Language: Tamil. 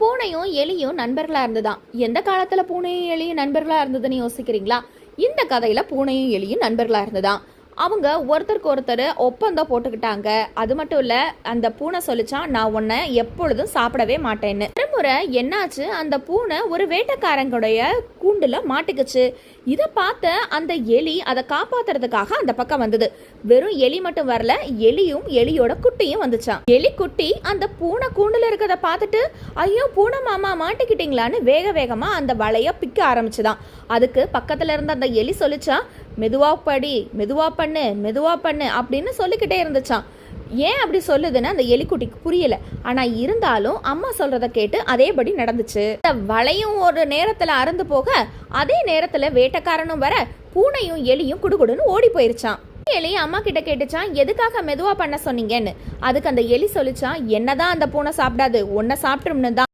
பூனையும் எலியும் நண்பர்களா இருந்துதான். எந்த காலத்துல பூனையும் எலியும் நண்பர்களா இருந்ததுன்னு யோசிக்கிறீங்களா? இந்த கதையில பூனையும் எலியும் நண்பர்களா இருந்துதான். அவங்க ஒருத்தருக்கு ஒருத்தர் ஒப்பந்தம் போட்டுக்கிட்டாங்க. அது மட்டும் இல்ல, அந்த பூனை சொல்லிச்சான், நான் உன்னை எப்பொழுதும் சாப்பிடவே மாட்டேன்னு. முறை என்னாச்சு, அந்த பூனை ஒரு வேட்டைக்காரங்களுடைய கூண்டுல மாட்டுக்குச்சு. இதை பார்த்த அந்த எலி அதை காப்பாத்துறதுக்காக அந்த பக்கம் வந்தது. வெறும் எலி மட்டும் வரல, எலியும் எலியோட குட்டியும் வந்துச்சான். எலி குட்டி அந்த பூனை கூண்டுல இருக்கிறத பார்த்துட்டு, ஐயோ பூனை மாமா மாட்டிக்கிட்டீங்களான்னு வேக வேகமா அந்த வலைய பிக்க ஆரம்பிச்சுதான். அதுக்கு பக்கத்துல இருந்த அந்த எலி சொல்லிச்சான், மெதுவா படி, மெதுவா பண்ணு, மெதுவா பண்ணு அப்படின்னு சொல்லிக்கிட்டே இருந்துச்சான். ஏன் அப்படி சொல்லுதுன்னு அந்த எலிக்குட்டிக்கு புரியல. ஆனா இருந்தாலும் அம்மா சொல்றத கேட்டு அதேபடி நடந்துச்சு. வலையும் ஒரு நேரத்துல அறுந்து போக, அதே நேரத்துல வேட்டைக்காரனும் வர, பூனையும் எலியும் குடுகுடுன்னு ஓடி போயிருச்சான். எலி அம்மா கிட்ட கேட்டுச்சான், எதுக்காக மெதுவா பண்ண சொன்னீங்கன்னு. அதுக்கு அந்த எலி சொல்லிச்சான், என்னதான் அந்த பூனை சாப்பிடாது, உன்னை சாப்பிட்டும்னு தான்.